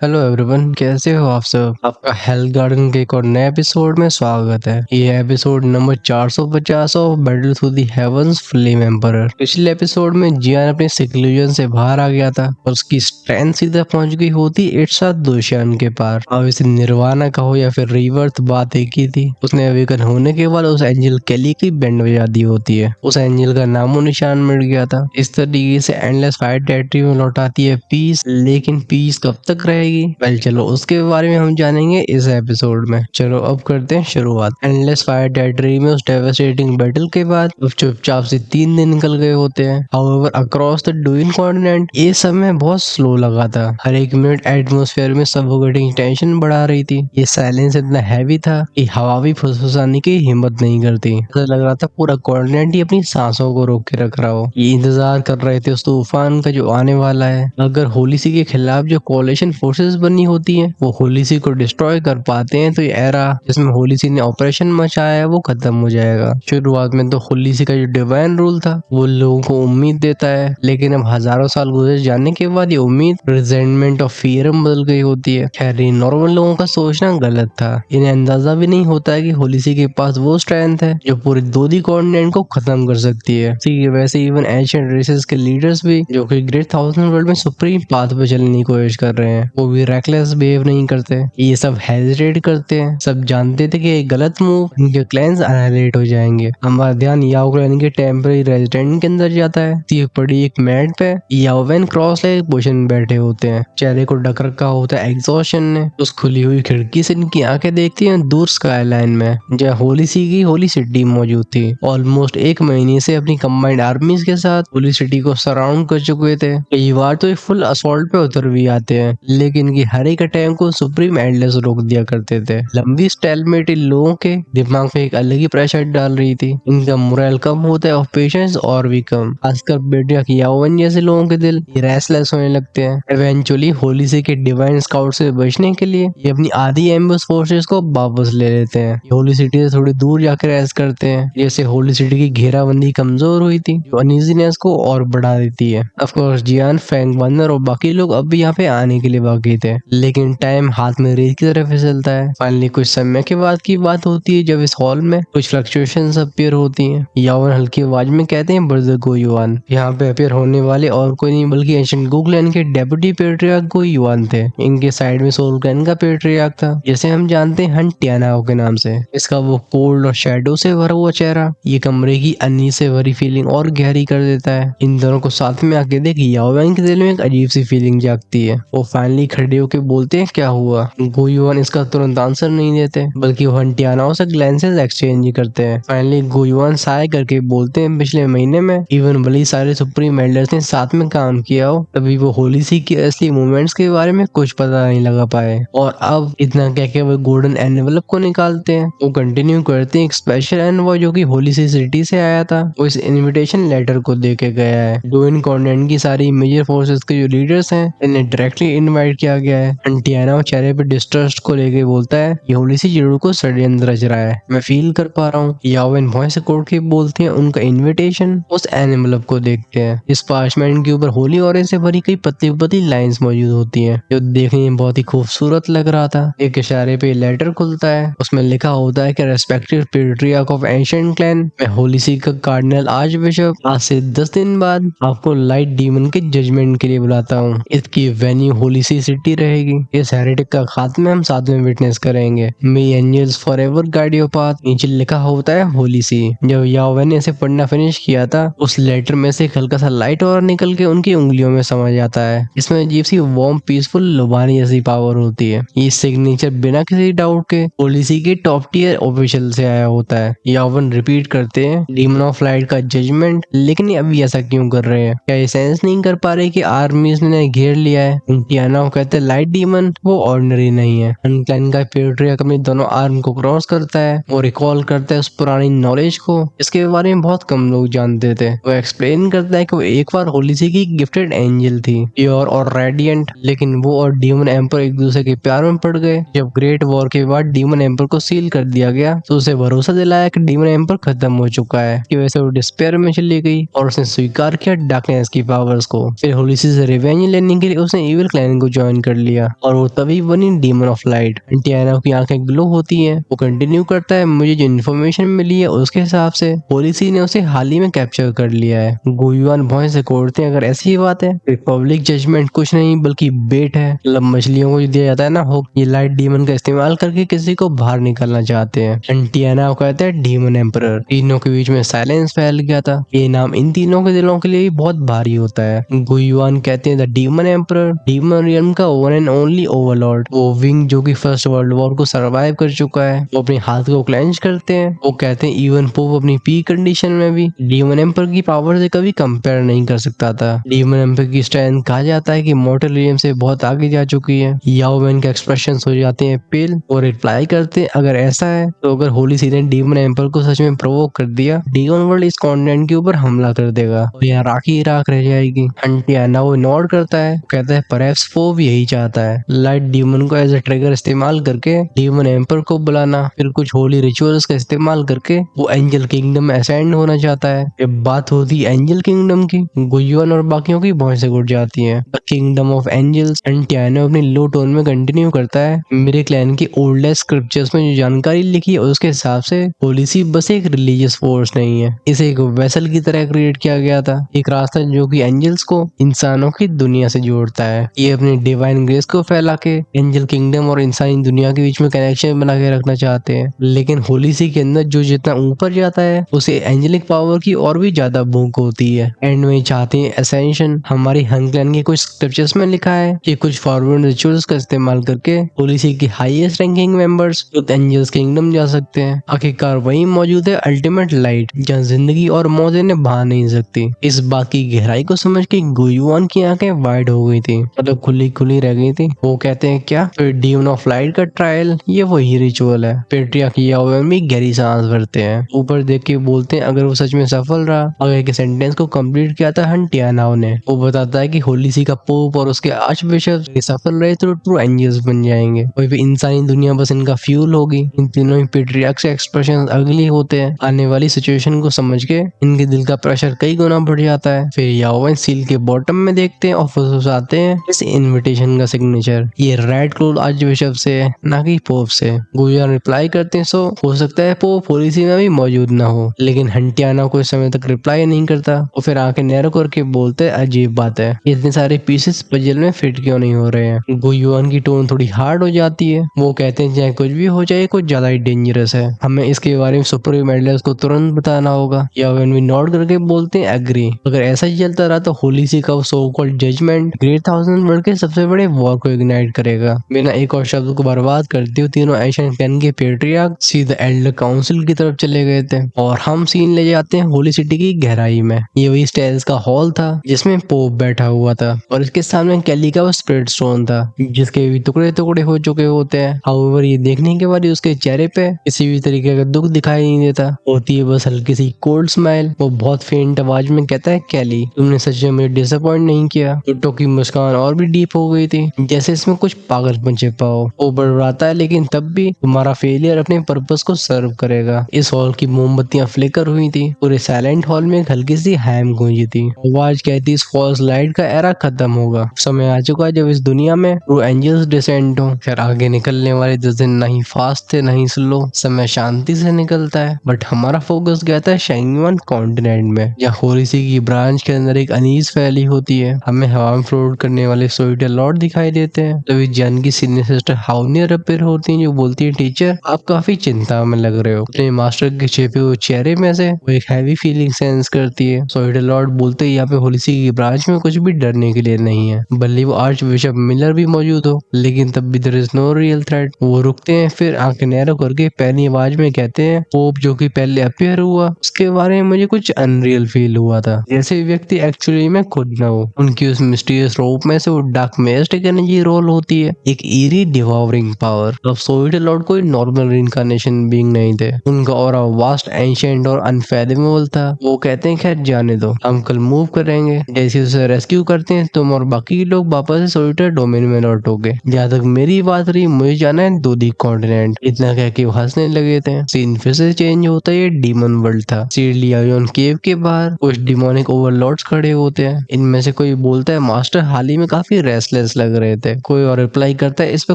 Hello everyone, कैसे हो आप सब। आपका हेल्थ गार्डन के एक और नए एपिसोड में स्वागत है। ये episode number 450 of battle through the heavens flame emperor. पिछले एपिसोड में जियान अपने सिक्लूजन से बाहर आ गया था और उसकी स्ट्रेंथ सीधा पहुंच गई होती इर्शाद दोशियान के पार। अब इसे निर्वाणा कहो या फिर रिवर्थ, बात एक ही थी। उसने अवेकन होने के बाद उस एंजल केली की बैंड बजा दी होती है। उस एंजल का नामो निशान मिट गया था। इस तरीके से एंडलेस फायर टेरिटरी में लौटाती है पीस, लेकिन पीस कब तक रहेगी? वेल चलो उसके बारे में हम जानेंगे इस एपिसोड में। चलो अब करते हैं शुरुआत। एंडलेस फायर टेरिटरी में उस डेवास्टेटिंग बैटल के बाद अब चुपचाप से 3 दिन निकल गए होते हैं। However across the doing continent ये समय बहुत स्लो लगा था। हर एक मिनट एटमोस्फेयर में सफोकेटिंग टेंशन बढ़ा रही थी। ये साइलेंस इतना हैवी था कि हवा भी फुसफुसाने की हिम्मत नहीं करती। ऐसा लग रहा था पूरा कॉन्टिनेंट ही अपनी सांसों को रोक के रख रहा हो। ये इंतजार कर रहे थे उस तूफान का जो आने वाला है। अगर होली सी के खिलाफ जो कोalition फोर्सेस बनी होती हैं वो होली सी को डिस्ट्रॉय कर पाते हैं तो ये एरा जिसमें होली सी ने ऑपरेशन मचाया है वो खत्म हो जाएगा। शुरुआत में तो होली सी का जो डिवाइन रूल था वो लोगों को उम्मीद देता है, लेकिन अब हजारों साल गुजर जाने के बाद ये उम्मीद रिजेंटमेंट और फियर में बदल गई होती है। खैर ये नॉर्मल लोगों का सोचना गलत था। इन्हें अंदाजा भी नहीं होता है कि होली सी के पास वो स्ट्रेंथ है जो पूरे दोदी कॉन्टिनेंट को खत्म कर सकती है। वैसे इवन एंशिएंट रेसेस के लीडर्स भी जो कि ग्रेट थाउजेंड वर्ल्ड में सुप्रीम पाथ पे चलने की कोशिश कर रहे हैं वो भी रेकलेस बिहेव नहीं करते। ये सब हेजिटेट करते हैं। सब जानते थे कि एक गलत मूव इनके क्लैंस अनहाइलाइट हो जाएंगे। हमारा ध्यान याओ क्लैन के टेम्पररी रेजिडेंट के अंदर जाता है। ये पड़ी एक मैट पे याओवेन क्रॉस लेग पोजीशन में बैठे होते हैं। चेहरे को ढक रखा होता है एग्जॉस्शन ने। उस खुली हुई खिड़की से इनकी आंखें देखती हैं दूर स्काई लाइन में जहाँ होली सी की होली सिटी मौजूद थी। ऑलमोस्ट 1 महीने से अपनी कंबाइंड आर्मीज के साथ होली सिटी को सराउंड कर चुके थे। कई बार तो एक फुल असॉल्ट पे उतर भी आते हैं, लेकिन इनकी हर एक अटैक को सुप्रीम एंडलेस रोक दिया करते थे। लंबी स्टेलमेट इन लोगों के दिमाग में एक अलग ही प्रेशर डाल रही थी। इनका मोरल कम होता है और पेशेंस और भी कम। खासकर बेटिया की याओवेन जैसे लोगों के दिल रेस्टलेस होने लगते हैं। इवेंचुअली होली सी के डिवाइन स्काउट से बचने के लिए ये अपनी आधी एम्बुश फोर्सेस को वापस ले लेते हैं। होली सिटी से थोड़ी दूर जाकर रेस्ट करते हैं। जैसे होली सिटी की घेराबंदी कमजोर हुई थी जो अनइजीनेस को और बढ़ा देती है। ऑफ कोर्स जियान, फैंग, वंदर और बाकी लोग अब भी यहाँ पे आने के लिए बाकी थे, लेकिन टाइम हाथ में रेत की तरह फिसलता है। फाइनली कुछ समय के बाद की बात होती है जब इस हॉल में कुछ फ्लक्चुएशंस अपीयर होती हैं। यावन हल्की आवाज में कहते हैं ब्रदर गो युआन। यहाँ पे अपीयर होने वाले और कोई नहीं बल्कि एंशिएंट गो क्लैन के डेप्यूटी पेट्रियार्क गो युआन थे। इनके साइड में सोल क्लैन का पेट्रियार्क था जिसे हम जानते हैं हन टियानाओ के नाम से। इसका वो कोल्ड और शेडो से भरा हुआ चेहरा ये कमरे की अन्नी से भरी फीलिंग और गहरी कर देता है। इन दोनों को साथ में आके देख याओवेन के दिल में एक अजीब सी फीलिंग जागती है। वो फाइनली खड़े होके बोलते हैं क्या हुआ। गो युआन इसका तुरंत आंसर नहीं देते बल्कि वो हंटियानाओ से ग्लैंसेस एक्सचेंज ही करते हैं। फाइनली गो युआन साय करके बोलते हैं पिछले महीने में इवन भले सारे सुप्रीम एल्डर्स ने साथ में काम किया हो तभी वो होली सी की असली मूवमेंट्स के बारे में कुछ पता नहीं लगा पाए। और अब इतना कह के वो गोल्डन एनवेलप को निकालते हैं। वो कंटिन्यू करते हैं एक स्पेशल एनवॉय जो कि होली सी सिटी से आया था वो इस इनविटेशन लेटर को देके गया है। डुइन कॉन्टिनेंट की सारी मेजर फोर्सेस के जो लीडर्स हैं इन्हें डायरेक्टली इनवाइट किया गया है। अंटियाना चेहरे पे डिस्ट्रस्ट को लेके बोलता है ये होली सी जरूर को षड्यंत्र रच रहा है, मैं फील कर पा रहा हूँ। याओवेन वॉइस कोड के बोलते हैं उनका इनविटेशन उस एनवेलप को देखते हैं। इस पार्चमेंट के ऊपर होली ऑरेंज से भरी कई पतली पतली लाइंस मौजूद होती हैं जो देखने में बहुत ही खूबसूरत लग रहा था। एक इशारे पे लेटर खुलता है, उसमें लिखा होता है कि respected patriarch of ancient clan, मैं होली सी का कार्डिनल आर्च बिशप आज से 10 दिन बाद आपको लाइट डीमन के जजमेंट के लिए बुलाता हूँ। इसकी वेन्यू होली सी सिटी रहेगी। इस हेरेटिक का खात्मा हम साथ में विटनेस करेंगे। May angels forever guide your path. नीचे लिखा होता है होली सी। जब याओवेन ने इसे पढ़ना फिनिश किया था उस लेटर में से एक हल्का सा लाइट और निकल के उनकी उंगलियों में समझ आता है। इसमें अजीब सी वार्म पीसफुल लुभानी जैसी पावर होती है। ये सिग्नेचर बिना किसी डाउट के होली सी के टॉप टियर ऑफिशियल से आया होता है। याओवेन रिपीट करते हैं डीमन ऑफ लाइट का जजमेंट, लेकिन ये अभी ऐसा क्यों कर रहे हैं? क्या ये सेंस नहीं कर पा रहे कि आर्मीज ने घेर लिया है? टियाना कहते हैं लाइट डीमन वो ऑर्डिनरी नहीं है। अनक्लैन का पेट्रियार्क अपनी दोनों आर्म को क्रॉस करता है। वो रिकॉल करता है उस पुरानी नॉलेज को इसके बारे में बहुत कम लोग जानते थे। वो एक्सप्लेन करता है कि वो एक बार होली सी की गिफ्टेड एंजल थी, प्योर और रेडिएंट, लेकिन वो और डीमन एम्पर एक दूसरे के प्यार में पड़ गए। जब ग्रेट वॉर के बाद डीमन एम्पर को सील कर दिया गया तो उसे भरोसा दिलाया कि डीमन एम्पर खत्म हो चुका है। की वजह से वो डिस्पेयर में चली गई और उसने स्वीकार किया डार्कनेस की पावर्स को। फिर होली सी से रिवेंज लेने के लिए उसने इविल क्लैन को ज्वाइन ज्वाइन कर लिया और वो तभी बनी डीमन ऑफ लाइट। टियाना की आंखें ग्लो होती हैं। वो कंटिन्यू करता है, मुझे जो इन्फॉर्मेशन मिली है उसके हिसाब से पॉलिसी ने उसे हाल ही में कैप्चर कर लिया है। गुयुआन भौं से कोड़ते हैं, अगर ऐसी ही बात है पब्लिक जजमेंट कुछ नहीं बल्कि बेट है। मतलब मछलियों को जो दिया जाता है ना हुक, ये लाइट डीमन का इस्तेमाल करके किसी को बाहर निकालना चाहते हैं। टियाना को कहते हैं डीमन एम्परर। तीनों के बीच में साइलेंस फैल गया था। ये नाम इन तीनों के दिलों के लिए भी बहुत भारी होता है। गुयुआन कहते हैं the demon emperor, demon realm का वन एंड ओनली ओवरलॉर्ड। वो विंग जो कि फर्स्ट वर्ल्ड वॉर को सरवाइव कर चुका है। वो अपने हाथ को क्लेंच करते हैं। वो कहते हैं इवन पोप अपनी पीक कंडीशन में भी डीमन एम्पर की पावर से कभी कंपेयर नहीं कर सकता था। डीमन एम्पर की स्ट्रेंथ कहा जाता है कि मॉर्टल रियल्म से बहुत आगे जा चुकी है। याओ मैन के एक्सप्रेशन हो जाते हैं पेल और रिप्लाई करते हैं, अगर ऐसा है तो अगर होली सी ने डीमन एम्पर को सच में प्रोवोक कर दिया, डीमन वर्ल्ड इस कॉन्टिनेंट के ऊपर हमला कर देगा और यहाँ राखी राख रह जाएगी। हंटियाना वो नॉड करता है, कहता है परहैप्स पोप यही चाहता है, लाइट डीमन को एज ए ट्रिगर इस्तेमाल करके डीमन एम्पर को बुलाना, फिर कुछ होली रिचुअल्स का इस्तेमाल करके वो एंजल किंगडम में असेंड होना चाहता है। जब बात होती है एंजल किंगडम की, गुयुआन और बाकियों की भौंसें उड़ जाती हैं। The kingdom of angels. हंटियाना अपनी लो टोन में कंटिन्यू करता है, मेरे क्लैन की ओल्डेस्ट स्क्रिप्चर्स में जो जानकारी लिखी है उसके हिसाब से पॉलिसी बस एक रिलीजियस फोर्स नहीं है, इसे एक वेसल की तरह क्रिएट किया गया था, एक रास्ता जो कि एंजल्स को इंसानों की दुनिया से जोड़ता है। ये अपनी डिवाइन ग्रेस को फैला के एंजल किंगडम और इंसानी दुनिया के बीच में कनेक्शन बना के रखना चाहते हैं। लेकिन होली सी के अंदर जो जितना ऊपर जाता है उसे एंजेलिक पावर की और भी ज्यादा भूख होती है। एंड में चाहते हैं एसेंशन। हमारी हंगलैन के कुछ स्क्रिप्चर्स में लिखा है कि कुछ फॉरवर्ड रिचुअल्स का इस्तेमाल करके होली सी की highest ranking members Angels Kingdom जा सकते हैं। आखिरकार वही मौजूद है अल्टीमेट लाइट, जहाँ जिंदगी और मौत इन्हें बहा नहीं सकती। इस बात की गहराई को समझ के गुयुआन की आंखें वाइड हो गई थी, मतलब खुली खुली रह गई थी। वो कहते हैं क्या फिर डीमन ऑफ लाइट का ट्रायल, ये वही रिचुअल है। पेट्रियार्क याओवेन भी गहरी सांस भरते हैं, ऊपर देख के बोलते हैं अगर वो सच में सफल रहा। आगे के सेंटेंस को कंप्लीट किया था हंटियाना ने। वो बताता है कि होली सी का पोप और उसके आर्च बिशप सफल रहे तो ट्रू एंजल्स बन जाएंगे, वही पे इंसानी दुनिया बस इनका फ्यूल होगी। इन तीनों ही पेट्रियार्क से एक्सप्रेशन अगली होते हैं। आने वाली सिचुएशन को समझ के इनके दिल का प्रेशर कई गुना बढ़ जाता है। फिर याओवेन सील के बॉटम में देखते हैं और फुसफुसाते हैं इस इनविटेशन का सिग्नेचर ये रेड क्लोथ आर्च बिशप से है, ना कि पोप से। गुयुआन रिप्लाई करते हैं सो हो सकता है पोप पॉलिसी में भी मौजूद ना हो, लेकिन हंटियाना को इस समय तक रिप्लाई नहीं करता। और फिर आंखें नैरो करके बोलते हैं अजीब बात है, इतने सारे पीसेस पजल में फिट क्यों नहीं हो रहे हैं। गुयुआन की टोन थोड़ी हार्ड हो जाती है। वो कहते हैं चाहे कुछ भी हो जाए कुछ ज्यादा ही डेंजरस है, हमें इसके बारे में सुप्रीम एडलर्स को तुरंत बताना होगा। याओवेन भी नॉट करके बोलते हैं एग्री। अगर ऐसा ही चलता रहा तो होली सी का so called judgement Great Thousand World के सबसे बड़े वॉर को इग्नाइट करेगा। बिना एक और शब्द को बर्बाद करते हुए तीनों एशियन कैन के पेट्रियार्क सीधा एल्डर काउंसिल की तरफ चले गए थे और हम सीन ले जाते हैं होली सिटी की गहराई में। ये वही स्टेल्स का हॉल था जिसमें पोप बैठा हुआ था और इसके सामने कैली का वो स्पिरिट स्टोन था जिसके भी टुकड़े टुकड़े हो चुके होते हैं। हाउएवर ये देखने के बाद उसके चेहरे पे किसी भी तरीके का दुख दिखाई नहीं देता, होती है बस हल्की सी कोल्ड स्माइल। वो बहुत फेंट आवाज में कहता है कैली तुमने सच में मुझे डिसअपॉइंट नहीं किया। टुट्टो की मुस्कान और भी डीप हो गई थी, जैसे इसमें कुछ पागलपन छिपा हो। वो बड़बड़ाता है लेकिन तब भी तुम्हारा फेलियर अपने पर्पस को सर्व करेगा। इस हॉल की मोमबत्तियां फ्लिकर हुई थी। पूरे साइलेंट हॉल में एक हल्की सी हैम गूंजी थी। आवाज कहती इस फॉल्स लाइट का एरा खत्म होगा, समय आ चुका है जब इस दुनिया में ट्रू एंजल्स डिसेंड हो। फिर आगे निकलने वाले 10 दिन नहीं फास्ट थे नहीं स्लो, समय शांति से निकलता है। बट हमारा फोकस गया था शाइनिंग कॉन्टिनेंट में, जहाँ होरीसी की ब्रांच के अंदर एक अनीज फैली होती है। हमें हवा में फ्लोट करने वाले सोइटर लॉर्ड दिखाई देते हैं। तभी जन की सीनियर सिस्टर हाउनियर अपेयर होती है जो बोलती है टीचर आप काफी चिंता में लग रहे हो। अपने मास्टर के छिपे हुए चेहरे में से वो एक हैवी फीलिंग सेंस करती है। सोइटर लॉर्ड बोलते हैं यहाँ पे होलीसी की ब्रांच में कुछ भी डरने के लिए नहीं है, भले वो आर्च बिशप मिलर भी मौजूद हो, लेकिन तब भी there is no real threat. वो रुकते हैं, फिर आंखें नैरो करके पहली आवाज में कहते हैं पोप जो कि पहले अपेयर हुआ उसके बारे में मुझे कुछ अनरियल फील हुआ था, जैसे व्यक्ति एक्चुअली में खुद न हो। उनकी उस मिस्टीरियस रोप में से वो डार्क मैजिक एनर्जी रोल होती है, एक ईरी डिवॉरिंग पावर। अब सोइटर लॉर्ड कोई नॉर्मल रिइंकार्नेशन बीइंग नहीं थे, उनका ऑरा वास्ट एंशिएंट और अनफैथमेबल था। वो कहते हैं खैर जाने दो, हम कल मूव करेंगे, जैसे उसे रेस्क्यू करते हैं तुम और बाकी लोग वापस सोइटर डोमेन में लौटोगे। जहाँ तक मेरी बात रही मुझे जाना है दूधी कॉन्टिनेंट। इतना कह के वो हंसने लगे थे। सीन फिर से चेंज होता है, ये डीमन वर्ल्ड था। सीलियायोन केव के बाहर कुछ डिमोनिक ओवरलॉर्ड्स खड़े होते हैं। इनमें से कोई बोलता है मास्टर हाल ही में काफी रेस्टलेस सेंसलेस लग रहे थे। कोई और रिप्लाई करता है, इस पे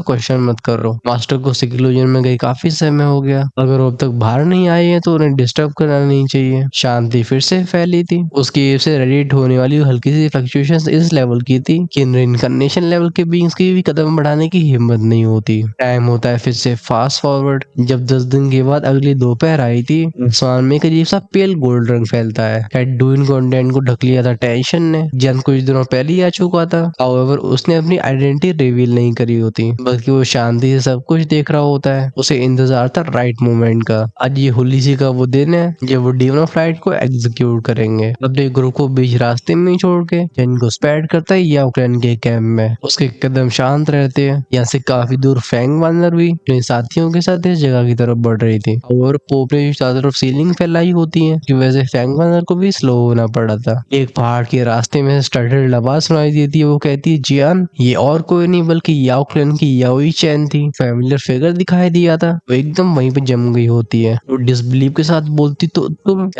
क्वेश्चन मत करो। मास्टर को सिक्लूजन में गई काफी समय हो गया, अगर वो अब तक बाहर नहीं आए हैं तो उन्हें डिस्टर्ब करना नहीं चाहिए। शांति फिर से फैली थी। उसकी एव से रेडिएट होने वाली हल्की सी फ्लक्चुएशंस इस लेवल की थी कि रिइंकार्नेशन लेवल के बीइंग्स की भी कदम बढ़ाने की हिम्मत नहीं होती। टाइम होता है फिर से फास्ट फॉरवर्ड। जब 10 दिन के बाद अगली दोपहर आई थी, आसमान में एक अजीब सा पेल गोल्ड रंग फैलता है। एडुइन कंटेंट को ढक लिया था टेंशन ने। जन कुछ दिनों पहले ही आ चुका था। हाउएवर उसने अपनी आइडेंटिटी रिवील नहीं करी होती, बल्कि वो शांति से सब कुछ देख रहा होता है। उसे इंतजार था राइट मोमेंट का। आज ये होलीसी का वो दिन है जब वो डेमन ऑफ लाइट को एग्जीक्यूट करेंगे। अपने ग्रुप को बीच रास्ते में ही छोड़ के जन को स्पैड करता है याओक्लैन के कैंप में। उसके कदम शांत रहते हैं। यहाँ से काफी दूर फैंग वानर भी अपने साथियों के साथ इस जगह की तरफ बढ़ रही थी और पोप ने चारों तरफ सीलिंग फैलाई होती है कि वैसे फैंग वानर को भी स्लो होना पड़ा था। एक पहाड़ के रास्ते में स्टटर्ड आवाज सुनाई देती है। वो कहती है, जियान, ये और कोई नहीं बल्कि याओक्लैन की याओई चैन थी। फैमिलियर फिगर दिखाई दिया था। वो एकदम वहीं पे जम गई होती है। वो डिसबिलीव के साथ बोलती, तो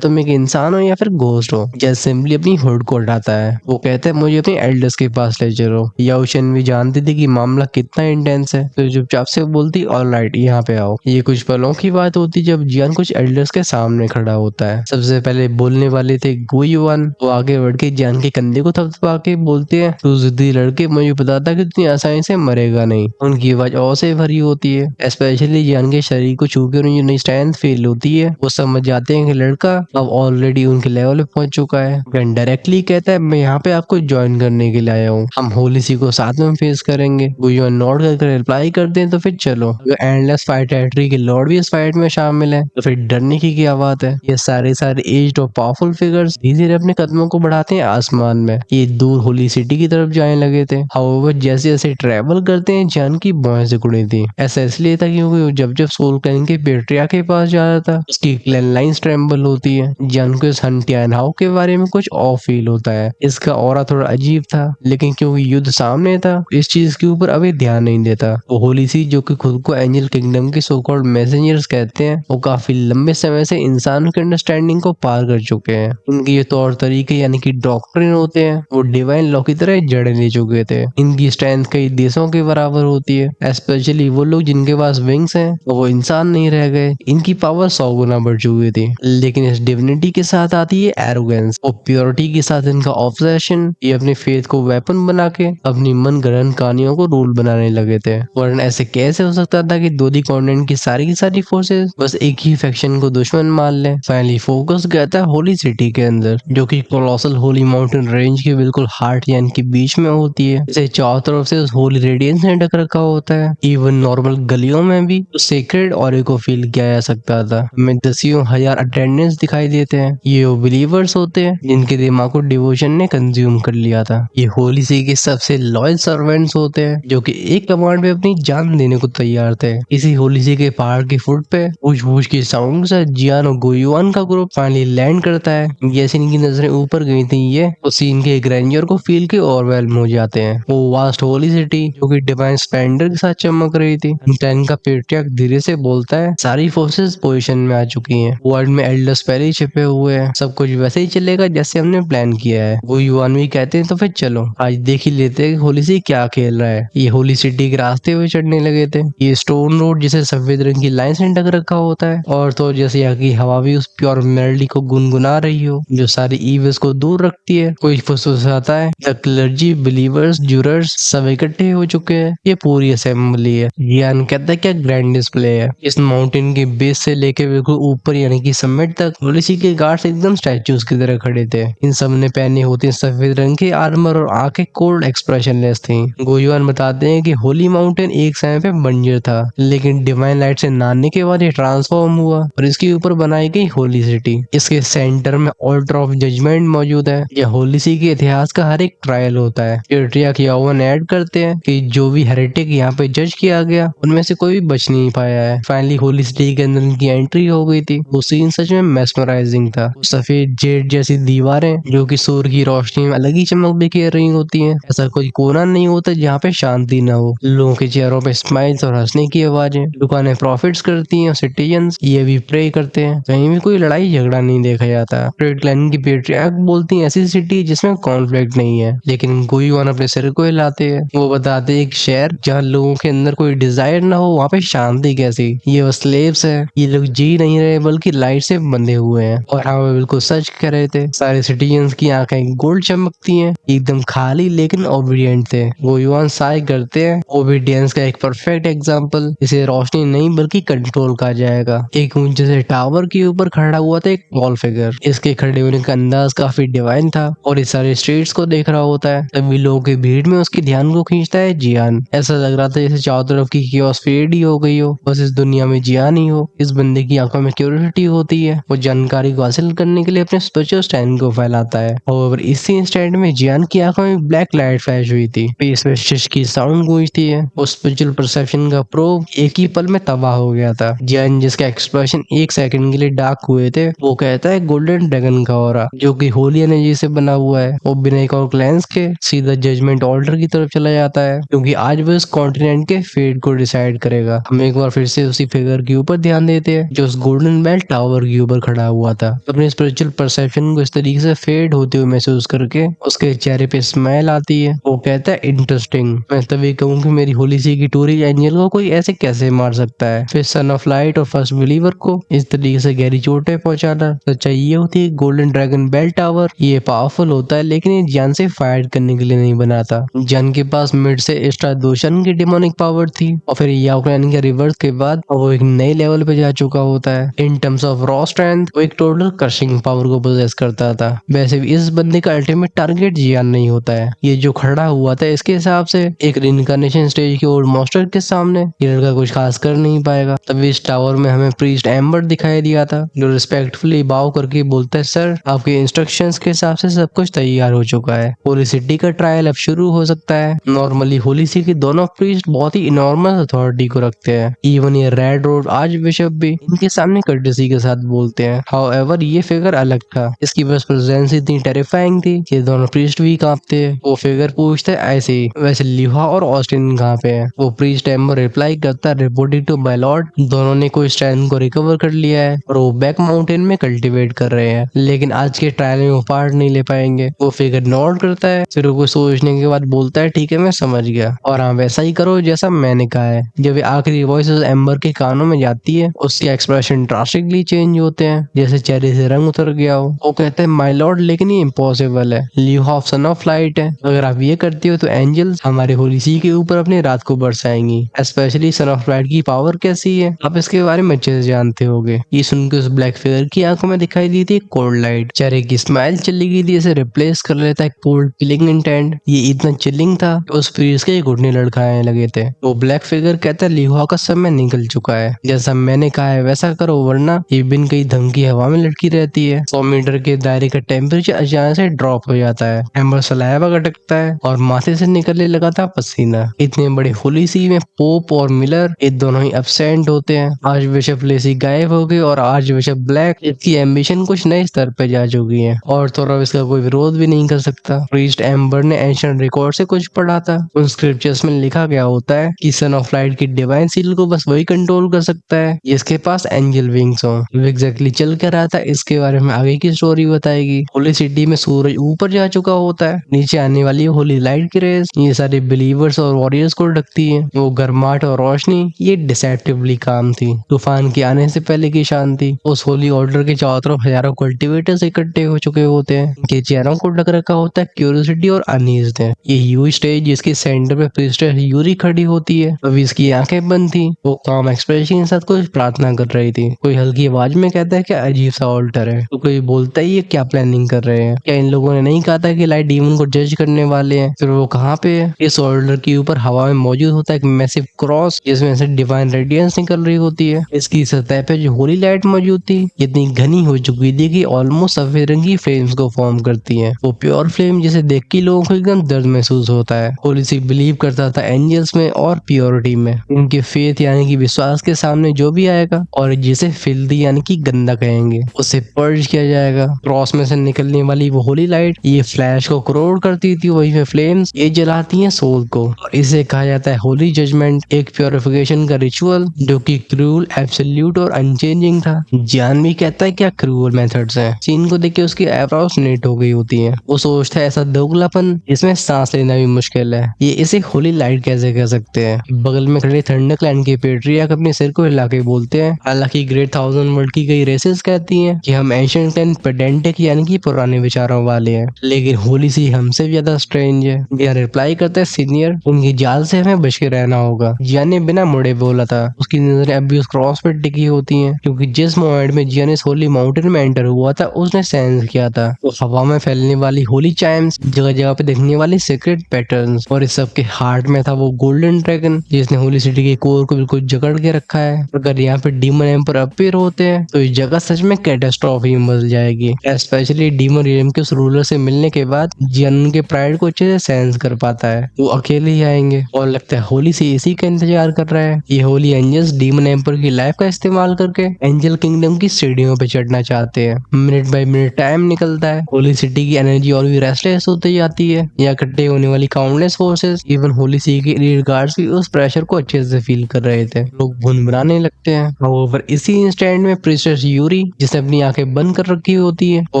तुम एक इंसान हो या फिर घोस्ट हो। जैसे सिंपली अपनी हुड को हटाता है। वो कहता है, मुझे अपने एल्डर्स के पास ले चलो। याओशन भी जानती थी कि मामला कितना इंटेंस है, तो चुपचाप से बोलती, ऑलराइट, यहाँ पे आओ। ये कुछ पलों की बात होती जब जियान कुछ एल्डर्स के सामने खड़ा होता है। सबसे पहले बोलने वाले थे गुयुआन। वो आगे बढ़ के जियान के कंधे को थपथपा के बोलते हैं, तू जिद्दी लड़के, मुझे पता था कि इतनी आसानी से मरेगा नहीं। उनकी आवाज और से भरी होती है। स्पेशली जियान के शरीर को छू के उन्हें जो नई स्ट्रेंथ फील होती है, वो समझ जाते हैं कि लड़का अब ऑलरेडी उनके लेवल पे पहुंच चुका है। गन डायरेक्टली कहता है, मैं यहाँ पे आपको ज्वाइन करने के लिए आया हूँ। हम होलीसी को साथ में फेस करेंगे। गुयुआन नॉट करके रिप्लाई करते हैं, तो फिर चलो। अगर एंडलेस फाइट एट्री के लॉर्ड भी इस फाइट में शामिल है तो फिर डरने की क्या बात है। ये सारे एज्ड और पावरफुल फिगर्स धीरे धीरे अपने कदमों को बढ़ाते हैं आसमान में। ये दूर होली सिटी की तरफ जाने लगे थे। हाउएवर जैसे जैसे ट्रेवल करते हैं, जान की भौहें सिकुड़ी थी। ऐसा इसलिए था क्योंकि जब जब सोल क्लैन के पेट्रिया के पास जा रहा था, उसकी क्लैन लाइंस ट्रेम्बल होती है। जान को इस हंटियान हाउ के बारे में कुछ ऑफ फील होता है। इसका ऑरा थोड़ा अजीब था, लेकिन क्योंकि युद्ध सामने था, इस चीज के ऊपर अभी ध्यान नहीं देता। वो होलीसी, जो कि खुद को एंजल किंगडम के सो कॉल्ड मैसेंजर्स कहते हैं, वो काफी लंबे समय से इंसानों की अंडरस्टैंडिंग को पार कर चुके हैं। उनके ये तौर तरीके यानी कि डॉक्ट्रिन होते हैं, वो डिवाइन लॉ की तरह जड़े ले चुके थे। इनकी स्ट्रेंथ कई देशों के बराबर होती है। स्पेशली वो लोग जिनके पास विंग्स हैं, वो इंसान नहीं रह गए। इनकी पावर 100 गुना बढ़ चुकी थी। लेकिन इस डिविनिटी के साथ आती है एरोगेंस और प्योरिटी के साथ इनका ऑब्सेशन। ये अपने फेथ को वेपन बना के अपनी मन गढ़ंत कहानियों को रूल बनाने लगे थे। वरना ऐसे कैसे हो सकता था कि दो दी कॉन्टिनेंट की सारी फोर्सेस बस एक ही फैक्शन को दुश्मन मान ले। फाइनली फोकस गया था होली सिटी के अंदर, जो कि कोलोसल होली माउंटेन रेंज के बिल्कुल हार्ट यानी कि बीच में होती है। इसे चारों तरफ से उस होली रेडियंस ने ढक रखा होता है। इवन नॉर्मल गलियों में भी उस सेक्रेड ऑरे को फील किया जा सकता था। हमें दसियों हजार अटेंडेंट्स दिखाई देते हैं। ये वो बिलीवर्स होते हैं जिनके दिमाग को डिवोशन ने कंज्यूम कर लिया था। ये होली सी के सबसे लॉयल सर्वेंट्स होते हैं, जो कि एक कमांड पे अपनी जान देने को तैयार थे। इसी होली सी के पहाड़ के फुट पे वूश की साउंड से जियान और गुयुआन का ग्रुप फाइनली लैंड करता है। जैसे इनकी नजरें ऊपर गई थी, ये उस सीन के ग्रैंडियर को फील के ओवरवेल्म हो जाते हैं। वो वास्ट होली सिटी जो कि डिवाइन स्प्लेंडर के साथ चमक रही थी। प्लान का पेट्रियार्क धीरे से बोलता है, सारी फोर्सेस पोजीशन में आ चुकी हैं। वर्ल्ड में एल्डर्स पहले ही छिपे हुए हैं। सब कुछ वैसे ही चलेगा जैसे हमने प्लान किया है। वो युवान भी कहते हैं, तो फिर चलो आज देख ही लेते हैं कि होली सी क्या खेल रहा है। ये होली सिटी के रास्ते हुए चढ़ने लगे थे। ये स्टोन रोड जिसे सफेद रंग की लाइन से ढक रखा होता है, और तो जैसे यहाँ की हवा भी उस प्योर मेलोडी को गुनगुना रही हो जो सारी ईविल्स को दूर रखती है। कोई फुसफुसाता है। द क्लर्जी, बिलीवर्स, ज्यूरर्स सब इकट्ठे हो चुके हैं। ये पूरी असेंबली है। जियान कहता है, क्या ग्रैंड डिस्प्ले है। इस माउंटेन के बेस से लेके बिल्कुल ऊपर यानी कि समिट तक होलीसी के गार्ड्स एकदम स्टैचूज की तरह खड़े थे। इन सब ने पहने होते सफेद रंग के आर्मर और आंखें कोल्ड एक्सप्रेशनलेस थी। गोयुआन बताते हैं कि होली माउंटेन एक समय पे बंजर था, लेकिन डिवाइन लाइट से नानने के बाद ये ट्रांसफॉर्म हुआ और इसके ऊपर बनाई गई होली सिटी। इसके सेंटर में ऑल्टर ऑफ जजमेंट मौजूद है। यह होलीसी के इतिहास का हर एक ट्रायल होता है। पेट्रियार्क याओवन ऐड करते हैं कि जो भी हेरेटिक यहाँ पे जज किया गया, उनमें से कोई भी बच नहीं पाया है। फाइनली होली सिटी के अंदर इनकी एंट्री हो गई थी। वो सीन सच में मेस्मराइजिंग था। सफेद जेड जैसी दीवारें जो कि सूर्य की रोशनी में अलग ही चमक बिखेर रही होती हैं। ऐसा कोई कोना नहीं होता जहाँ पे शांति न हो। लोगों के चेहरों पे स्माइल्स और हंसने की आवाजें। दुकानें प्रॉफिट्स करती हैं, सिटीजन्स ये भी प्रे करते हैं। कहीं भी कोई लड़ाई झगड़ा नहीं देखा जाता। ट्रेड लाइन की पेट्रियार्क बोलती है, ऐसी सिटी जिसमें कॉन्फ्लिक्ट नहीं है। लेकिन गुयुआन अपने सिर सर को हिलाते हैं। वो बताते हैं एक शहर जहाँ लोगों के अंदर कोई डिजायर ना हो वहाँ पे शांति कैसी। ये वो स्लेव्स है, ये लोग जी नहीं रहे बल्कि लाइट से बंधे हुए हैं। और हाँ, वो बिल्कुल सच कह रहे थे। सारे सिटीजन्स की आंखें गोल्ड चमकती हैं, एकदम खाली लेकिन ओबीडियंट थे। वो युवान साय करते हैं। ओबीडियंस का एक परफेक्ट एग्जाम्पल। इसे रोशनी नहीं बल्कि कंट्रोल कहा जाएगा। एक ऊंचे से टावर के ऊपर खड़ा हुआ था एक टॉल फिगर। इसके खड़े होने का अंदाज काफी डिवाइन था और इस सारे स्ट्रीट्स को देख रहा होता है। तभी लोगों की भीड़ में उसके ध्यान को खींचता है जियान। ऐसा लग रहा था जैसे चारों तरफ की कियोस्क फेड ही हो गई हो, बस इस दुनिया में जियान ही हो। इस बंदे की आंखों में क्यूरियोसिटी होती है। वो जानकारी को हासिल करने के लिए अपने स्पेशल स्टैंड को फैलाता है। और इसी इंस्टेंट में जियान की आंखों में ब्लैक लाइट फ्लैश हुई थी। स्पेस में शिश की साउंड गूंजती है। वो स्पिरिचुअल परसेप्शन का प्रोब एक ही पल में तबाह हो गया था। जियान जिसका एक्सप्रेशन एक सेकंड के लिए डार्क हुए थे, वो कहता है गोल्डन ड्रैगन का ऑरा, जो कि होली एनर्जी से बना हुआ है। वो बिना एक और ग्लैंस के सीधा जजमेंट ऑर्डर की तरफ चला जाता है, क्योंकि आज वो इस कॉन्टिनेंट के फेट को डिसाइड करेगा। हम एक बार फिर से उसी फिगर के ऊपर ध्यान देते हैं जो उस गोल्डन बेल टावर के ऊपर खड़ा हुआ था। अपने स्पिरिचुअल परसेप्शन को इस तरीके से फेड होते हुए महसूस करके उसके चेहरे पे स्माइल आती है। वो कहता है इंटरेस्टिंग। मैं तभी कहूँ कि मेरी होली सी की टूरी एंजल को कोई ऐसे कैसे मार सकता है। फिर सन ऑफ लाइट और फर्स्ट बिलीवर को इस तरीके से गहरी चोटें पहुंचाना। सच्चाई ये होती है गोल्डन ड्रैगन बेल टावर ये पावरफुल होता है, लेकिन ये जान से फाइट करने के लिए नहीं बना था। जान के पास मिड से एक्स्ट्रा दोशन की डिमोनिक पावर थी और फिर याओक्लैन के रिवर्स के बाद वो एक नए लेवल पे जा चुका होता है। In terms of raw strength वो एक टोटल क्रशिंग पावर को पोजेस करता था। वैसे भी इस बंदे का अल्टीमेट टारगेट जियान नहीं होता है। ये जो खड़ा हुआ था इसके हिसाब से एक रिइंकार्नेशन स्टेज के ओल्ड मास्टर के सामने ये लड़का कुछ खास कर नहीं पाएगा। तभी इस टावर में हमें प्रीस्ट एम्बर दिखाई दिया था, जो रिस्पेक्टफुली बाव करके बोलता है सर आपके इंस्ट्रक्शंस के हिसाब से सब कुछ तैयार हो चुका है। होली सिटी का ट्रायल अब शुरू हो सकता है। नॉर्मली होली सिटी के दोनों प्रीस्ट बहुत ही इनॉर्मस अथॉरिटी को रखते हैं। इवन ये रेड रोड आर्च बिशप भी इनके सामने कर्टेसी के साथ बोलते हैं। हाउएवर ये फिगर अलग था। इसकी बस प्रेजेंस इतनी टेरिफाइंग थी कि दोनों प्रीस्ट भी कांपते हैं। वो फिगर पूछता है ऐसे ही वैसे लिहा और ऑस्टिन कहाँ पे है। वो प्रीस्ट एम्बर रिप्लाई करता है रिपोर्टिंग टू माय लॉर्ड दोनों ने कोई स्ट्रेंथ को रिकवर कर लिया है और वो बैक माउंटेन में कल्टीवेट कर रहे हैं, लेकिन आज के ट्रायल में वो पार्ट नहीं ले पाएंगे। वो फिगर नोट करता है, फिर वो सोचने के बाद बोलता है ठीक है मैं समझ गया और हाँ वैसा ही करो जैसा मैंने कहा है। जब आखिरी वॉइस एम्बर के कानों में जाती है उसके एक्सप्रेशन ड्रास्टिकली चेंज होते हैं, जैसे चेहरे से रंग उतर गया हो। वो कहते हैं माय लॉर्ड लेकिन ये इम्पॉसिबल है। लिहा सन ऑफ लाइट है, अगर आप ये करते हो तो एंजल्स हमारे होली सी के ऊपर अपनी रात को बरसाएंगी। स्पेशली सन ऑफ लाइट की पावर कैसी है आप इसके बारे में अच्छे से जानते होगे। ये सुनकर उस ब्लैक फिगर की आंखों में दिखाई दी थी कोल्ड लाइट। चेहरे की स्माइल चली गई थी, इसे रिप्लेस कर लेता है कोल्ड किलिंग इंटेंट। ये इतना चिलिंग था कि उस फ्रीज के घुटने लड़खड़ाने लगे थे। वो ब्लैक फिगर कहता है लिहा का समय निकल चुका है, जैसा मैंने कहा है वैसा करो वरना ये बिन कई धमकी हवा में लटकी रहती है। 100 मीटर के दायरे का टेम्परेचर अचानक से ड्रॉप हो जाता है। एम्बर सलाइवा गटकता है और माथे से निकलने लगा था पसीना। इतने बड़े होली सी में पोप और मिलर ये दोनों ही एब्सेंट होते हैं। आर्च बिशप लेसी गायब हो गए और आर्च बिशप ब्लैक इसकी एम्बिशन कुछ नए स्तर पे जा चुकी है और तो अब इसका कोई विरोध भी नहीं कर सकता। प्रीस्ट एम्बर ने एंशिएंट रिकॉर्ड से कुछ पढ़ा था। उन स्क्रिप्चर्स में लिखा गया होता है कि सन ऑफ लाइट की डिवाइन सील को बस वही कंट्रोल कर सकता है जिसके पास एंजल विंग्स हो। एग्जैक्टली चल कर रहा था इसके बारे में आगे की स्टोरी बताएगी। होली सिटी में सूरज ऊपर जा चुका होता है, नीचे आने वाली होली लाइट की रेस ये सारे बिलीवर्स और वॉरियर्स को ढकती है। वो गर्माहट और रोशनी ये डिसेप्टिवली काम थी। तूफान के आने से पहले की शांति। उस होली ऑर्डर के चारों तरफ हजारों कल्टिवेटर्स इकट्ठे हो चुके होते हैं। इनके चेहरों को ढक रखा होता है क्यूरियोसिटी और अनईज ने। ये ह्यूज स्टेज जिसके सेंटर पे प्रीस्टेस यूरी खड़ी होती है, अभी इसकी आंखें बंद थी। वो काम एक्सप्रेशन के साथ कुछ प्रार्थना कर रही थी। कोई हल्की आवाज में कहता है कि अजीब सा ऑल्टर है, तो कोई बोलता है ये क्या प्लानिंग कर रहे हैं, क्या इन लोगों ने नहीं कहा था कि लाइट डीमन को जज करने वाले हैं। फिर वो कहाँ पे है। इस ऑल्टर के ऊपर हवा में मौजूद होता है एक मैसिव क्रॉस जिसमें से डिवाइन रेडियंस निकल रही होती है। इसकी सतह पे जो होली लाइट मौजूद थी इतनी घनी हो चुकी थी कि ऑलमोस्ट सफेद रंग की फ्लेम्स को फॉर्म करती है। वो प्योर फ्लेम जिसे देख के लोगों को एकदम दर्द महसूस होता है। होली सी बिलीव करता था एंजल्स में और प्योरिटी में। उनके फेथ यानी कि विश्वास के सामने जो भी आएगा और जिसे फिल्दी यानी कि गंदा कहेंगे उसे पर्ज किया जाएगा। क्रॉस में से निकलने वाली वो होली लाइट ये फ्लैश को करोड़ करती थी, वही में फ्लेम्स ये जलाती हैं सोल को और इसे कहा जाता है होली जजमेंट, एक प्योरिफिकेशन का रिचुअल जो कि क्रूअल, एब्सोल्यूट और अनचेंजिंग था। जान भी कहता है क्या क्रूअल मेथड्स हैं। सीन को देख के उसकी आईब्रोज नेट हो गई होती है। वो सोचता है ऐसा दोगलापन इसमें सांस लेना भी मुश्किल है। ये इसे होली लाइट कैसे कह सकते हैं। बगल में खड़े थंडर क्लैन के पेट्रियार्क अपने सिर को हिला के बोलते हैं। हालांकि ग्रेट थाउजेंड वर्ल्ड की कई रेसेस कहती हैं कि हम एंशिएंट एंड पेडेंटिक यानी कि पुराने विचारों वाले हैं, लेकिन होली सी हमसे भी ज्यादा स्ट्रेंज है। जियान रिप्लाई करता है, सीनियर उनकी जाल से हमें बच के रहना होगा। जियान ने बिना मुड़े बोला था। उसकी नजरें अभी उस क्रॉस पे टिकी होती हैं, क्योंकि जिस मोमेंट में जियान इस होली माउंटेन में एंटर हुआ था उसने सेंस किया था तो हवा में फैलने वाली होली चाइम्स, जगह जगह पे दिखने वाली सीक्रेट पैटर्न्स, और इस सब के हार्ट में था वो गोल्डन ड्रैगन जिसने होली सिटी के कोर को बिल्कुल जकड़ के रखा है। अगर यहाँ पे डीमन एम्पर अपीयर होते हैं तो इस जगह सच में कैटास्ट्रॉफी में बदल जाएगी। स्पेशली डीमन रियम के उस रूलर से मिलने के बाद जियान के प्राइड को अच्छे से सेंस कर पाता है। वो अकेले ही आएंगे और लगता है होली से इसी का इंतजार कर रहा है। ये होली एंजल्स डीमन एम्पर की लाइफ का इस्तेमाल करके एंजल किंगडम की सीढ़ियों पे चढ़ना चाहते हैं। मिनट बाय मिनट टाइम निकलता है। होली सिटी की एनर्जी और भी रेस्टलेस होती जाती है। यहाँ इकट्ठे होने वाली काउंटलेस फोर्सेस, इवन होली सी के एलीट गार्ड्स भी उस प्रेशर को अच्छे से फील कर रहे थे। लोग भुनभुनाने लगते हैं। However, इसी इंस्टेंट में प्रिंसेस यूरी, जिसने अपनी आंखें बंद कर रखी होती है, वो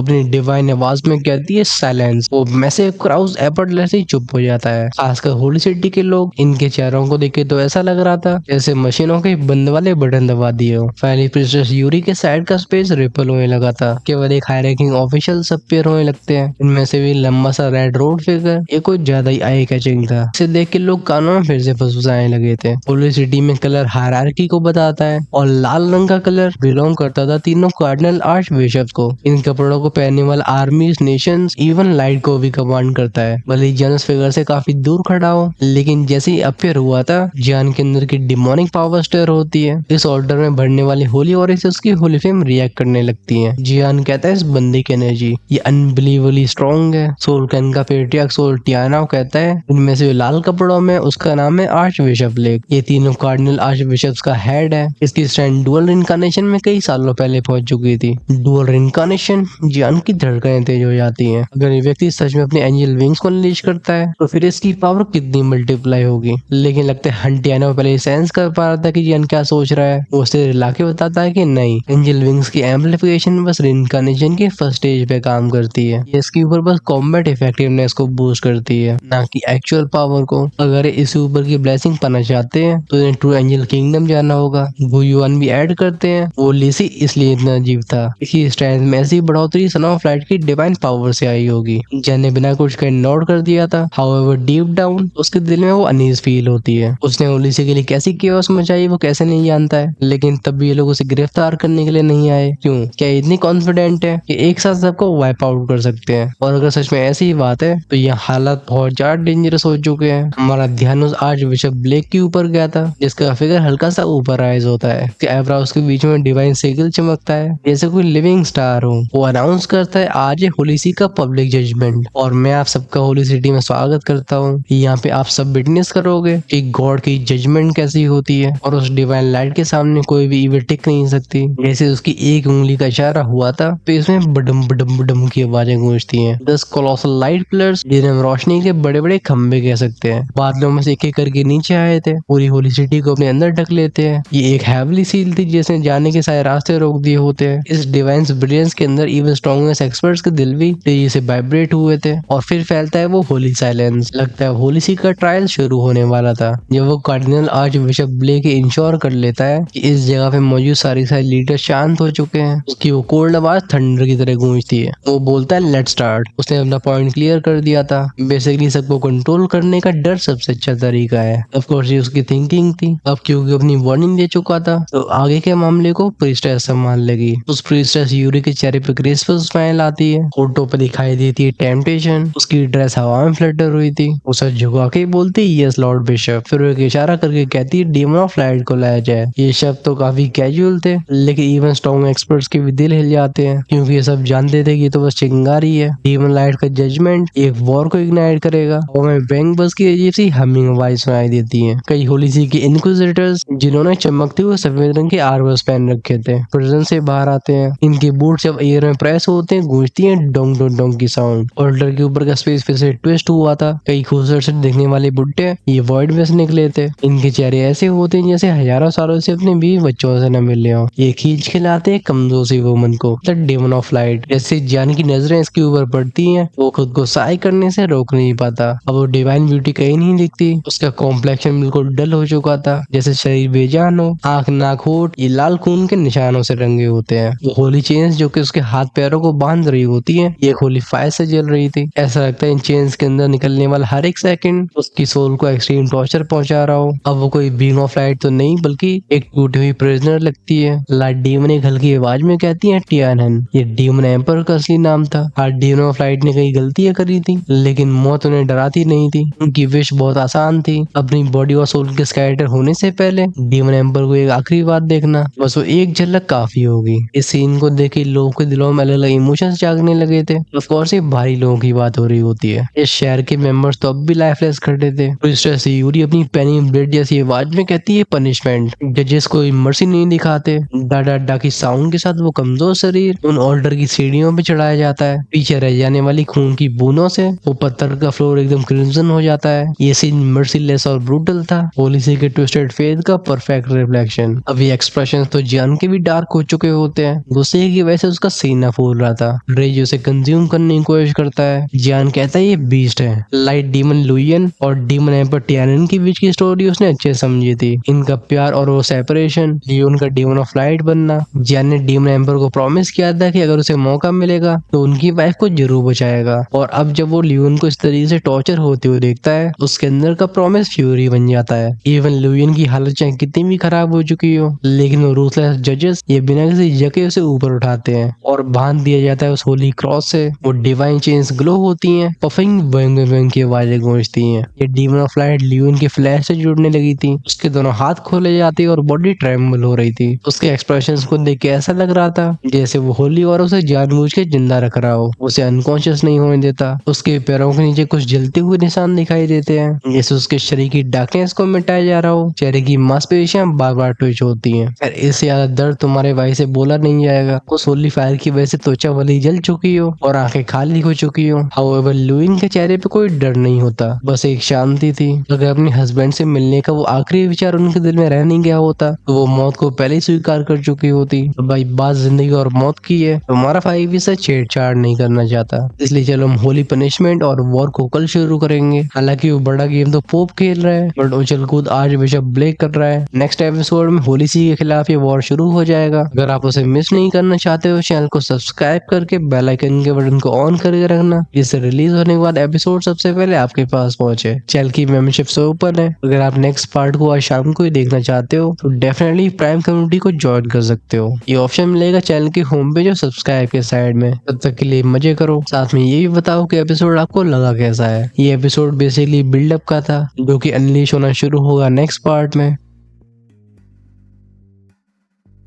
अपनी डिवाइन आवाज में कहती है साइलेंस। वो मैसिव क्राउड एफर्टलेसली चुप हो जाता है। खासकर होली सिटी के लोग, इनके चेहरों को देख के तो ऐसा लग रहा था जैसे मशीनों के बंद वाले बटन दबा दिए हो। फाइनली प्रिंसेस यूरी के साइड का स्पेस रिपल होने लगा था। केवल एक हाई रैंकिंग ऑफिशियल अपीयर होने लगते हैं। इनमें से भी लंबा सा रेड रोड फिगर ये कुछ ज्यादा ही आई कैचिंग था। इसे देख के लोग कानों में फिर से फुसफुसाने लगे थे। होली सिटी में कलर हायरार्की को बताता है और लाल रंग का कलर बिलोंग करता था तीनों कार्डिनल आर्च बिशप्स को। इन कपड़ों को पहनने वाला आर्मीज, नेशंस, इवन लाइट को भी कमांड करता है। भले जनस फिगर से काफी दूर खड़ा हो, लेकिन जैसे ही अपीयर हुआ था, जियान के अंदर की डिमोनिक पावर स्टर होती है। इस ऑर्डर में बढ़ने वाली होली और की होली फ्लेम रिएक्ट करने लगती है। जियान कहता है इस बंदे की एनर्जी ये अनबिलीवेबली स्ट्रॉन्ग है। सोल कैन का पेट्रियार्क सोल टियाना कहता है इनमें से लाल कपड़ों में उसका नाम है आर्च बिशप लेक। ये तीनों कार्डिनल आर्च बिशप्स का हेड है। इसकी स्ट्रेंथ डुअल रिनकार्नेशन में कई सालों पहले पहुंच चुकी थी। डुअल रिनकार्नेशन, जियान की धड़कनें तेज हो जाती हैं। अगर ये व्यक्ति सच में अपने एंजल विंग्स को अनलीश करता है तो फिर इसकी पावर कितनी मल्टीप्लाई होगी। लेकिन लगता है हंटियाना पहले सेंस कर पा रहा था कि जियान क्या सोच रहा है। वो उसे रिला के बताता है कि नहीं, एंजल विंग्स की एम्पलीफिकेशन बस रिनकार्नेशन के फर्स्ट स्टेज पे काम करती है। ये इसके ऊपर बस कॉम्बैट इफेक्टिवनेस को बूस्ट करती है, ना कि एक्चुअल पावर को। अगर इसके ऊपर की ब्लेसिंग पाना चाहते हैं तो इन्हें ट्रू एंजल किंगडम जाना होगा। गुयुआन भी ऐड करते हैं वो लिसी इसलिए इतना अजीब था, इसकी स्ट्रेंथ में ऐसी बढ़ोतरी सन ऑफ लाइट की डिवाइन पावर से आई होगी। जैन ने बिना कुछ कहे नोट कर दिया था। हाउएवर डीप डाउन उसके दिल में वो अनईज फील होती है। उसने ओलिसी के लिए कैसी केओस मचाई वो कैसे नहीं जानता है, लेकिन तब भी ये लोग उसे गिरफ्तार करने के लिए नहीं आए। क्यों? क्या इतनी कॉन्फिडेंट है कि एक साथ सबको वाइप आउट कर सकते हैं? और अगर सच में ऐसी ही बात है तो ये हालात बहुत ज्यादा डेंजरस हो चुके हैं। हमारा ध्यान उस आर्च बिशप ब्लेक के ऊपर गया था, जिसका फिगर हल्का सा ऊपर राइज होता है। एब्राउस के बीच में डिवाइन सिग्नल चमकता है जैसे कोई लिविंग स्टार हो। वो अनाउंस करता है आज है होली सी का पब्लिक जजमेंट और मैं आप सबका होली सिटी में स्वागत करता हूँ। यहाँ पे आप सब विटनेस करोगे कि गॉड की जजमेंट कैसी होती है और उस डिवाइन लाइट के सामने कोई भी इवेंट टिक नहीं सकती। जैसे उसकी एक उंगली का इशारा हुआ था तो इसमें बडम बडम बडम की आवाजें गूंजती हैं। 10 कोलोसल लाइट पिलर्स, जिन्हें हम रोशनी के बड़े बड़े खंबे कह सकते हैं, बादलों में से एक एक करके नीचे आए थे, पूरी होली सिटी को अपने अंदर ढक लेते हैं। ये एक हैवली सील थी जिसने जाने के सारे रास्ते रोक दिए होते हैं। इस डिवाइन ब्रिलियंस के अंदर इवन स्ट्रॉन्गेस्ट एक्सपर्ट्स के दिल भी तेजी से वाइब्रेट हुए थे। और फिर फैलता है वो होली साइलेंस। लगता है होली सी का ट्रायल शुरू होने वाला था जब वो cardinal archbishop Blake ensure कर लेता है कि इस जगह पे मौजूद सारी लीडर शांत हो चुके हैं। उसकी वो कोल्ड आवाज थंडर की तरह गूंजती है। वो बोलता है लेट्स स्टार्ट। उसने अपना पॉइंट क्लियर कर दिया था। बेसिकली सबको कंट्रोल करने का डर सबसे अच्छा तरीका है। ऑफ कोर्स ये उसकी थिंकिंग थी। अब क्योंकि अपनी वार्निंग दे चुका था तो आगे के मामले को प्रीस्टेस संभाल लेगी। उस प्रीस्टेस यूरी के चेहरे पे ग्रेसफुल स्माइल आती है। फोटो पे दिखाई देती है टेम्पटेशन। उसकी ड्रेस हवा में फ्लटर हुई थी। उसे झुका के बोलती यस लॉर्ड बिशप। फिर वो एक इशारा करके कहती है डीमन ऑफ लाइट को लाया जाए। ये शब्द तो काफी कैजुअल थे, लेकिन इवन स्ट्रॉन्ग एक्सपर्ट्स के भी दिल हिल जाते हैं क्योंकि ये सब जानते थे कि ये तो बस चिंगारी है। डीमन लाइट का जजमेंट एक वॉर को इग्नाइट करेगा। और में बैंग बस की अजीब सी हमिंग आवाज सुनाई देती है। कई होली सी के इनक्विजिटर्स, जिन्होंने चमकते हुए सफेद रंग के आर्मर्स पहन रखे थे, प्रिजन से बाहर आते हैं। इनके बूट जब एयर में प्रेस होते हैं गूंजती है डोंग डोंग डोंग की साउंड। ऑल्टर के ऊपर का स्पेस फिर से ट्विस्ट हुआ था। कई खूबसूरत से दिखने वाले बुड्ढे ये वॉइड में से निकले थे। इनके चेहरे ऐसे होते हैं जैसे हजारों सालों से अपने बीवी बच्चों से न मिले हो। ये खींच के लाते हैं कमजोर सी वुमन को, द डेमन ऑफ लाइट। जैसे जान की नजरें इसके ऊपर पड़ती हैं वो खुद को साई करने से रोक रोक नहीं पाता। अब वो डिवाइन ब्यूटी कहीं नहीं दिखती। उसका कॉम्प्लेक्शन बिल्कुल डल हो चुका था, जैसे शरीर बेजान हो। आंख, नाक, होठ ये लाल खून के निशानों से रंगे होते हैं। वो होली चेन्स जो कि उसके हाथ पैरों को बांध रही होती है, ये होली फायर से जल रही थी। ऐसा लगता है इन चेन्स के अंदर निकलने वाला हर एक सेकंड उसकी सोल को एक्सट्रीम टॉर्चर पहुंचा रहा हो। अब वो कोई बीइंग ऑफ लाइट तो नहीं, बल्कि एक टूटी हुई प्रिजनर लगती है। लाइट डीमन एक हल्की आवाज में कहती है टियानन। ये डीमन एम्पर का असली नाम था। आज डीमन ऑफ लाइट ने कई गलतियां करी थी, लेकिन मौत उन्हें डराती नहीं थी। उनकी विश बहुत आसान थी, अपनी बॉडी और सोल के स्केलेटन होने से पहले डीमन एम्पर को एक आखिरी बात देखना। बस वो एक झलक काफी होगी। इस सीन को देख के लोगों के दिलों में अलग अलग इमोशंस जागने लगे थे। ऑफ कोर्स ये भारी लोगों की बात हो रही होती है। इस शहर के मेंबर्स तो अब भी लाइफलेस खड़े थे। प्रिस्टेस यूरी अपनी पेनी ब्लेड जैसी आवाज में कहती है पनिशमेंट। जजेस कोई मर्सी नहीं दिखाते। डा डा डा की साउंड के साथ वो कमजोर शरीर उन ऑल्टर की सीढ़ियों पे चढ़ाया जाता है। पीछे रह जाने वाली खून की बूंदों से वो पत्थर का फ्लोर एकदम क्रिम्सन हो जाता है। ये सीन मर्सीलेस और ब्रूटल था, पॉलिसी के ट्विस्टेड फेथ का परफेक्ट रिफ्लेक्शन। अभी एक्सप्रेशन तो जान के भी डार्क हो चुके होते हैं। गुस्से की वजह से उसका सीना फूल रहा था। रेज उसे कंज्यूम करने की कोशिश करता है। जियान कहता है ये बीस्ट है। लाइट डीमन लुइयन और डीमन एम्पर टियानन के बीच की स्टोरी उसने अच्छे से समझी थी। इनका प्यार और वो सेपरेशन, लियोन का डीमन ऑफ लाइट बनना। जियान ने डीमन एम्पर को प्रॉमिस किया था कि अगर उसे मौका मिलेगा तो उनकी वाइफ को जरूर बचाएगा। और अब जब वो लियोन को इस तरीके से टॉर्चर होते हुए देखता है, उसके अंदर का प्रॉमिस फ्यूरी बन जाता है। इवन लियोन की हालत चाहे कितनी भी खराब हो चुकी हो, लेकिन वो रूथलेस जजेस ये बिना किसी जगह उसे ऊपर उठाते हैं और बांध दिया जाता है उस होली क्रॉस से। वो डिवाइन चेन्स ग्लो होती हैं, पफिंग बैंग बैंग की आवाजें गूंजती हैं। ये डीमन ऑफ लाइट लियोन के फ्लैश से जुड़ने लगी थी। उसके दोनों हाथ खोले जाते और बॉडी ट्रेम्बल हो रही थी। उसके एक्सप्रेशंस को देख के ऐसा लग रहा था जैसे वो होली और उसे जानबूझ के जिंदा रख रहा हो, उसे अनकॉन्शियस नहीं होने देता। उसके पैरों के नीचे कुछ जलते हुए निशान दिखाई देते हैं, जैसे उसके शरीर की डार्कनेस को मिटाया जा रहा हो। चेहरे की मांसपेशियां बार बार ट्विच होती हैं। इससे ज्यादा दर्द तुम्हारे भाई से बोला नहीं जाएगा। उस होली फायर की वजह से त्वचा वाली जल चुकी हो और आंखें खाली हो चुकी हो। हाउएवर लुइन के चेहरे पे कोई डर नहीं होता, बस एक शांति थी। अगर अपने हस्बैंड से मिलने का वो आखिरी विचार उनके दिल में रह नहीं गया होता तो वो मौत को पहले ही स्वीकार कर चुकी होती। तो भाई बात जिंदगी और मौत की है, तुम्हारा भाई भी से छेड़छाड़ नहीं करना चाहता। इसलिए चलो हम होली पनिशमेंट और वॉर को कल शुरू करेंगे। हालांकि वो बड़ा गेम तो पोप खेल रहा है, बट उछल कूद आज बिशप ब्लेक कर रहा है। नेक्स्ट एपिसोड में होली सी के खिलाफ ये वॉर शुरू हो जाएगा। अगर आप उसे मिस नहीं करना चाहते हो, चैनल को सब्सक्राइब करके बेल आइकन के बटन को ऑन करके रखना, जिससे रिलीज होने के बाद एपिसोड सबसे पहले आपके पास पहुंचे। चैनल की मेंबरशिप से ऊपर है। अगर आप नेक्स्ट पार्ट को आज शाम को ही देखना चाहते हो तो डेफिनेटली प्राइम कम्युनिटी को ज्वाइन कर सकते हो। ये ऑप्शन मिलेगा चैनल के होम पेज और सब्सक्राइब के साइड में। तब तक के लिए मजे करो, साथ में ये भी बताओ कि एपिसोड आपको लगा कैसा है। ये एपिसोड बेसिकली बिल्डअप का था, जो कि अनलीश होना शुरू होगा नेक्स्ट पार्ट में।